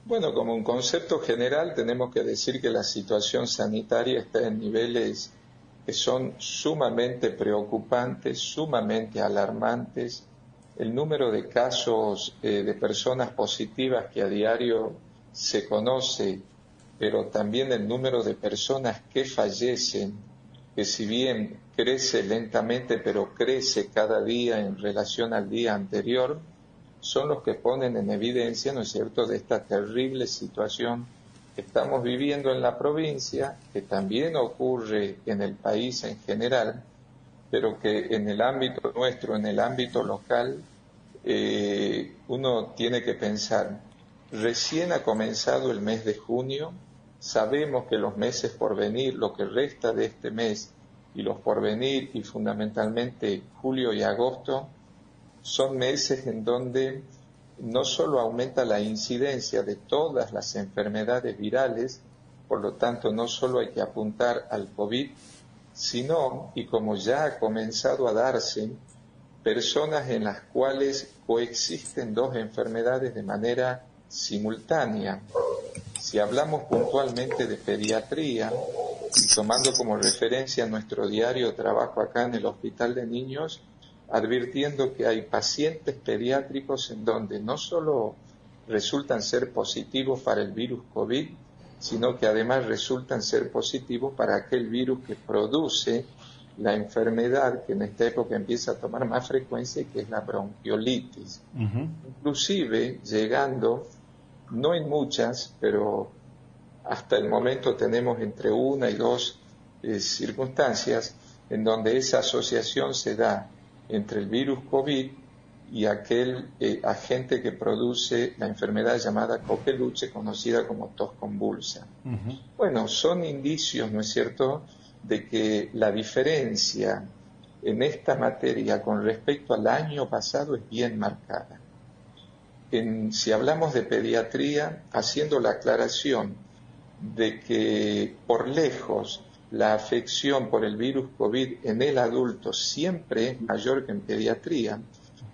Bueno, como un concepto general tenemos que decir que la situación sanitaria está en niveles que son sumamente preocupantes, sumamente alarmantes. El número de casos de personas positivas que a diario se conoce, pero también el número de personas que fallecen, que si bien crece lentamente, pero crece cada día en relación al día anterior, son los que ponen en evidencia, ¿no es cierto?, de esta terrible situación que estamos viviendo en la provincia, que también ocurre en el país en general, pero que en el ámbito nuestro, en el ámbito local, uno tiene que pensar, recién ha comenzado el mes de junio, sabemos que los meses por venir, lo que resta de este mes y los por venir y fundamentalmente julio y agosto, son meses en donde no solo aumenta la incidencia de todas las enfermedades virales, por lo tanto no solo hay que apuntar al COVID, sino, y como ya ha comenzado a darse, personas en las cuales coexisten dos enfermedades de manera simultánea. Si hablamos puntualmente de pediatría, y tomando como referencia nuestro diario trabajo acá en el Hospital de Niños, advirtiendo que hay pacientes pediátricos en donde no solo resultan ser positivos para el virus COVID, sino que además resultan ser positivos para aquel virus que produce la enfermedad que en esta época empieza a tomar más frecuencia y que es la bronquiolitis. Inclusive llegando, no en muchas, pero hasta el momento tenemos entre una y dos circunstancias en donde esa asociación se da entre el virus COVID y aquel agente que produce la enfermedad llamada coqueluche, conocida como tos convulsa. Bueno, son indicios, ¿no es cierto?, de que la diferencia en esta materia con respecto al año pasado es bien marcada. Si hablamos de pediatría, haciendo la aclaración de que por lejos la afección por el virus COVID en el adulto siempre es mayor que en pediatría,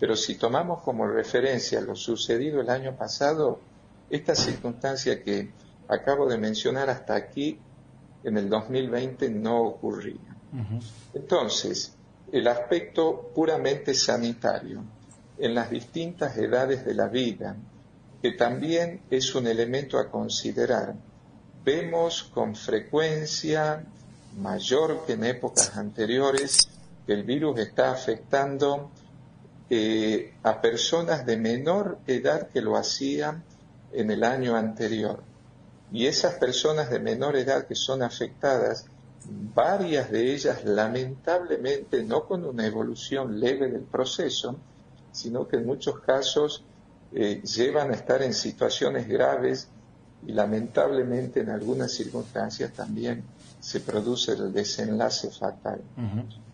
pero si tomamos como referencia lo sucedido el año pasado, esta circunstancia que acabo de mencionar hasta aquí, en el 2020 no ocurría. Entonces, el aspecto puramente sanitario, en las distintas edades de la vida, que también es un elemento a considerar, vemos con frecuencia mayor que en épocas anteriores que el virus está afectando a personas de menor edad que lo hacían en el año anterior. Y esas personas de menor edad que son afectadas, varias de ellas lamentablemente no con una evolución leve del proceso, sino que en muchos casos llevan a estar en situaciones graves y lamentablemente en algunas circunstancias también se produce el desenlace fatal.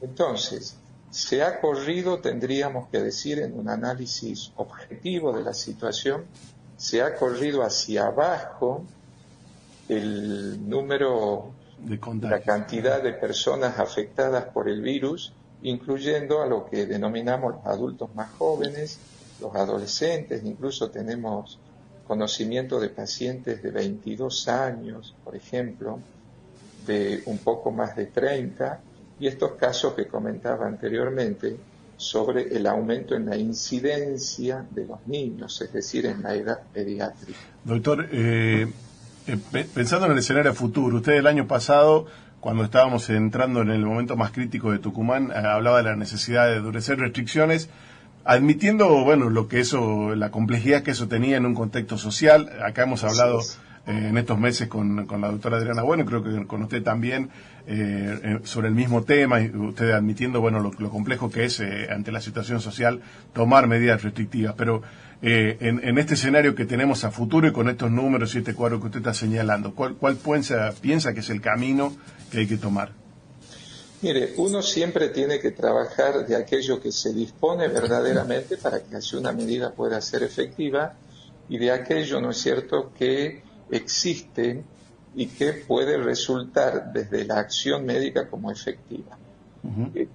Entonces, se ha corrido, tendríamos que decir en un análisis objetivo de la situación, se ha corrido hacia abajo el número, la cantidad de personas afectadas por el virus, incluyendo a lo que denominamos los adultos más jóvenes, los adolescentes, incluso tenemos conocimiento de pacientes de 22 años, por ejemplo, de un poco más de 30, y estos casos que comentaba anteriormente sobre el aumento en la incidencia de los niños, es decir, en la edad pediátrica. Doctor, pensando en el escenario futuro, usted el año pasado, cuando estábamos entrando en el momento más crítico de Tucumán, hablaba de la necesidad de endurecer restricciones, admitiendo, bueno, lo que eso, la complejidad que eso tenía en un contexto social. Acá hemos hablado en estos meses con la doctora Adriana Bueno, creo que con usted también, sobre el mismo tema, y usted admitiendo, bueno, lo complejo que es ante la situación social tomar medidas restrictivas. Pero en este escenario que tenemos a futuro y con estos números y este cuadro que usted está señalando, ¿cuál piensa que es el camino que hay que tomar? Mire, uno siempre tiene que trabajar de aquello que se dispone verdaderamente para que así una medida pueda ser efectiva y de aquello, ¿no es cierto?, que existe y que puede resultar desde la acción médica como efectiva.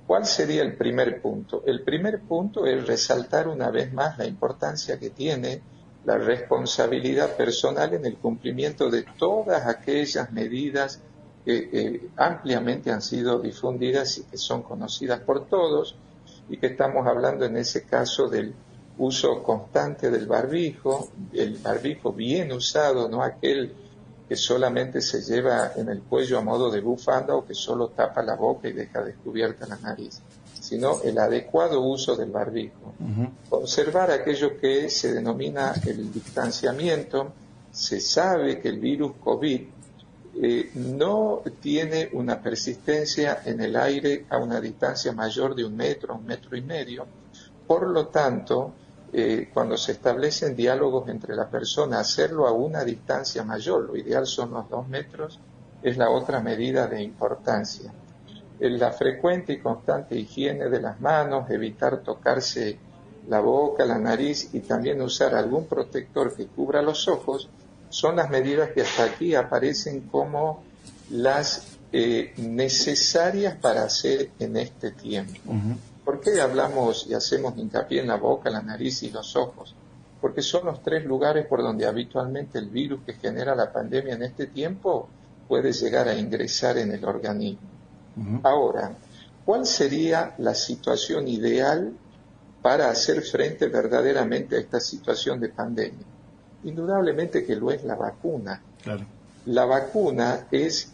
¿Cuál sería el primer punto? El primer punto es resaltar una vez más la importancia que tiene la responsabilidad personal en el cumplimiento de todas aquellas medidas que ampliamente han sido difundidas y que son conocidas por todos, y que estamos hablando en ese caso del uso constante del barbijo, el barbijo bien usado, no aquel que solamente se lleva en el cuello a modo de bufanda o que solo tapa la boca y deja descubierta la nariz, sino el adecuado uso del barbijo. Observar aquello que se denomina el distanciamiento. Se sabe que el virus COVID no tiene una persistencia en el aire a una distancia mayor de 1 metro, 1,5 metros. Por lo tanto, cuando se establecen diálogos entre la persona, hacerlo a una distancia mayor, lo ideal son los 2 metros, es la otra medida de importancia. La frecuente y constante higiene de las manos, evitar tocarse la boca, la nariz y también usar algún protector que cubra los ojos, son las medidas que hasta aquí aparecen como las necesarias para hacer en este tiempo. ¿Por qué hablamos y hacemos hincapié en la boca, la nariz y los ojos? Porque son los 3 lugares por donde habitualmente el virus que genera la pandemia en este tiempo puede llegar a ingresar en el organismo. Ahora, ¿cuál sería la situación ideal para hacer frente verdaderamente a esta situación de pandemia? Indudablemente que lo es la vacuna. Claro. La vacuna es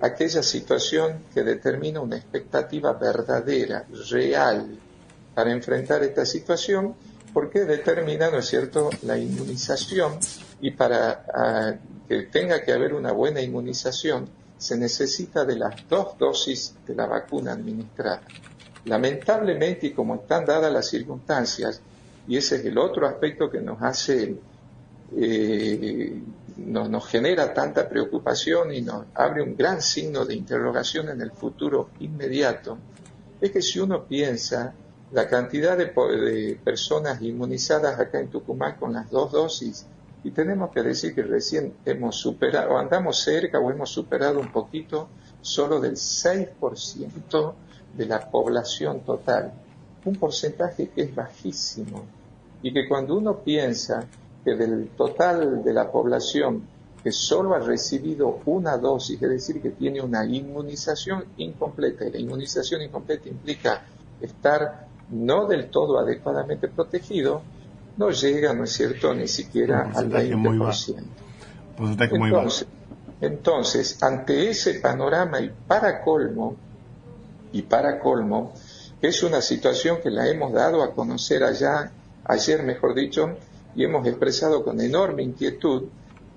aquella situación que determina una expectativa verdadera, real, para enfrentar esta situación, porque determina, ¿no es cierto?, la inmunización, y para que tenga que haber una buena inmunización, se necesita de las 2 dosis de la vacuna administrada. Lamentablemente, y como están dadas las circunstancias, y ese es el otro aspecto que nos hace nos genera tanta preocupación y nos abre un gran signo de interrogación en el futuro inmediato, es que si uno piensa la cantidad de personas inmunizadas acá en Tucumán con las 2 dosis, y tenemos que decir que recién hemos superado, o andamos cerca o hemos superado un poquito, solo del 6% de la población total, un porcentaje que es bajísimo, y que cuando uno piensa que del total de la población que solo ha recibido 1 dosis, es decir, que tiene una inmunización incompleta, y la inmunización incompleta implica estar no del todo adecuadamente protegido, no llega, ¿no es cierto?, ni siquiera al 20%. Entonces, ante ese panorama, y para colmo, que es una situación que la hemos dado a conocer ayer mejor dicho, y hemos expresado con enorme inquietud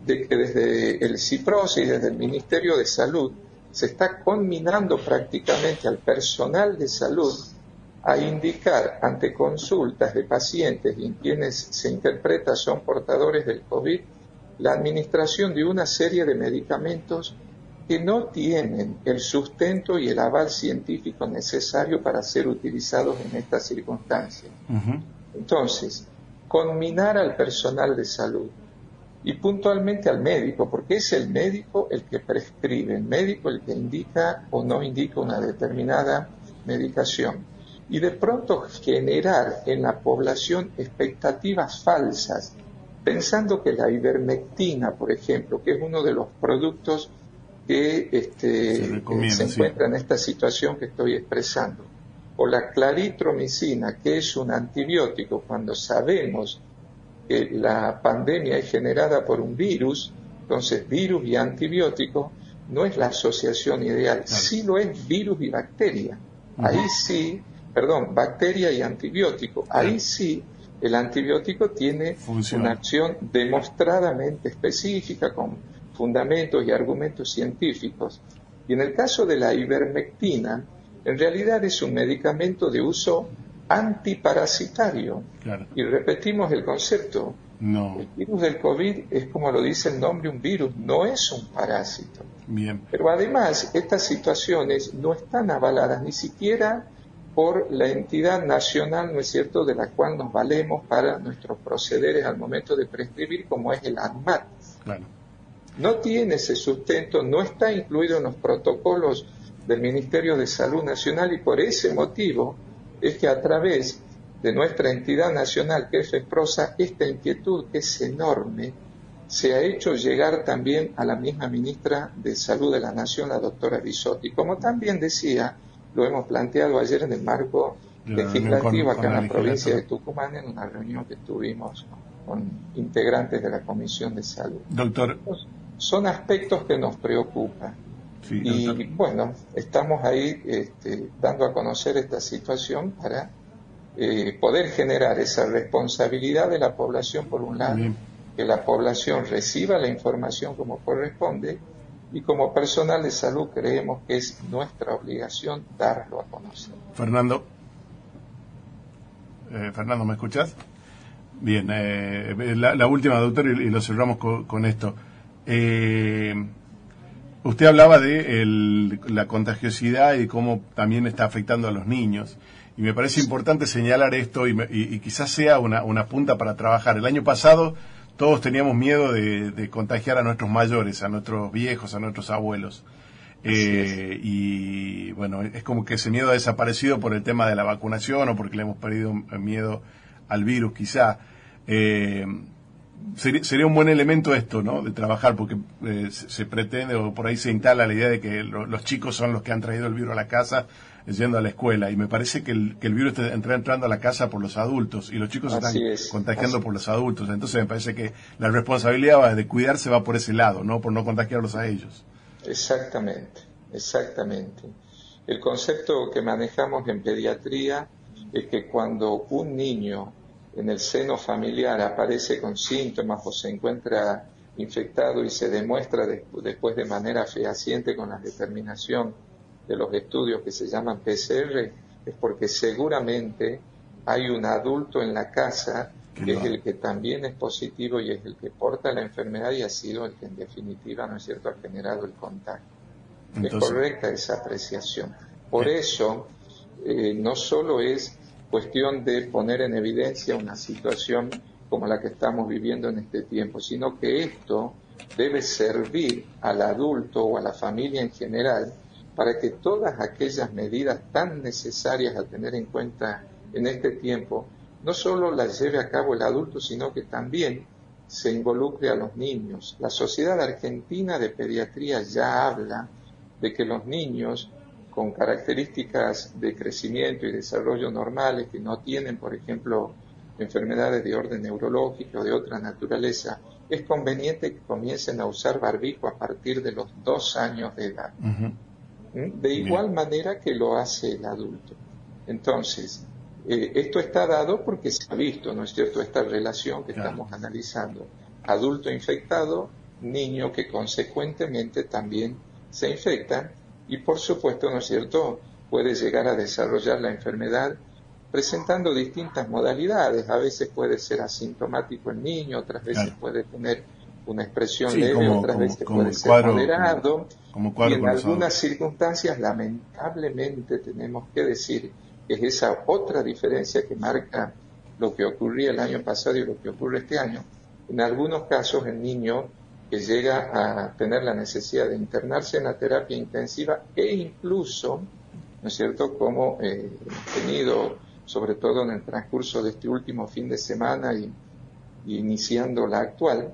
de que desde el CIPROS y desde el Ministerio de Salud se está conminando prácticamente al personal de salud a indicar ante consultas de pacientes y en quienes se interpreta son portadores del COVID, la administración de una serie de medicamentos que no tienen el sustento y el aval científico necesario para ser utilizados en estas circunstancias. Entonces, conminar al personal de salud y puntualmente al médico, porque es el médico el que prescribe, el médico el que indica o no indica una determinada medicación, y de pronto generar en la población expectativas falsas, pensando que la ivermectina, por ejemplo, que es uno de los productos que se encuentra en esta situación que estoy expresando, o la claritromicina, que es un antibiótico, cuando sabemos que la pandemia es generada por un virus, entonces virus y antibiótico no es la asociación ideal. Claro. Sí lo es virus y bacteria. Ahí sí, bacteria y antibiótico. Ahí sí el antibiótico tiene una acción demostradamente específica con fundamentos y argumentos científicos. Y en el caso de la ivermectina, en realidad es un medicamento de uso antiparasitario. Claro. Y repetimos el concepto. No. El virus del COVID es, como lo dice el nombre, un virus, no es un parásito. Bien. Pero además, estas situaciones no están avaladas ni siquiera por la entidad nacional, ¿no es cierto?, de la cual nos valemos para nuestros procederes al momento de prescribir, como es el ANMAT. Claro. No tiene ese sustento, no está incluido en los protocolos del Ministerio de Salud Nacional, y por ese motivo es que a través de nuestra entidad nacional, que es FEPROSA, esta inquietud, que es enorme, se ha hecho llegar también a la misma ministra de Salud de la Nación, la doctora Bisotti. Como también decía, lo hemos planteado ayer en el marco legislativo acá en la provincia de Tucumán, en una reunión que tuvimos con integrantes de la Comisión de Salud. Doctor. Son aspectos que nos preocupan. Sí, y bueno, estamos ahí dando a conocer esta situación para poder generar esa responsabilidad de la población, por un lado, que la población reciba la información como corresponde, y como personal de salud creemos que es nuestra obligación darlo a conocer. Fernando, ¿me escuchás? Bien, la última, doctor, y lo cerramos con esto. Usted hablaba de la contagiosidad y cómo también está afectando a los niños. Y me parece importante señalar esto y quizás sea una punta para trabajar. El año pasado todos teníamos miedo de contagiar a nuestros mayores, a nuestros viejos, a nuestros abuelos. Y bueno, es como que ese miedo ha desaparecido por el tema de la vacunación o porque le hemos perdido miedo al virus, quizá. Sería un buen elemento esto, ¿no? De trabajar, porque se pretende, o por ahí se instala la idea de que los chicos son los que han traído el virus a la casa, yendo a la escuela, y me parece que el virus está entrando a la casa por los adultos, y los chicos se están contagiando por los adultos. Entonces me parece que la responsabilidad de cuidarse va por ese lado, ¿no? Por no contagiarlos a ellos. Exactamente. El concepto que manejamos en pediatría es que cuando un niño en el seno familiar aparece con síntomas o se encuentra infectado y se demuestra después de manera fehaciente con la determinación de los estudios que se llaman PCR, es porque seguramente hay un adulto en la casa que es el que también es positivo y es el que porta la enfermedad y ha sido el que en definitiva, ¿no es cierto?, ha generado el contagio. Entonces, es correcta esa apreciación. Por eso, no solo es cuestión de poner en evidencia una situación como la que estamos viviendo en este tiempo, sino que esto debe servir al adulto o a la familia en general para que todas aquellas medidas tan necesarias a tener en cuenta en este tiempo, no solo las lleve a cabo el adulto, sino que también se involucre a los niños. La Sociedad Argentina de Pediatría ya habla de que los niños con características de crecimiento y desarrollo normales, que no tienen, por ejemplo, enfermedades de orden neurológico o de otra naturaleza, es conveniente que comiencen a usar barbijo a partir de los 2 años de edad. De igual manera que lo hace el adulto. Entonces, esto está dado porque se ha visto, ¿no es cierto?, esta relación que estamos analizando. Adulto infectado, niño que consecuentemente también se infecta y, por supuesto, ¿no es cierto?, puede llegar a desarrollar la enfermedad presentando distintas modalidades. A veces puede ser asintomático el niño, otras veces puede tener una expresión leve, otras veces puede ser moderado. Y en algunas circunstancias, lamentablemente, tenemos que decir que es esa otra diferencia que marca lo que ocurría el año pasado y lo que ocurre este año. En algunos casos, el niño que llega a tener la necesidad de internarse en la terapia intensiva e incluso, ¿no es cierto?, como hemos tenido, sobre todo en el transcurso de este último fin de semana y iniciando la actual,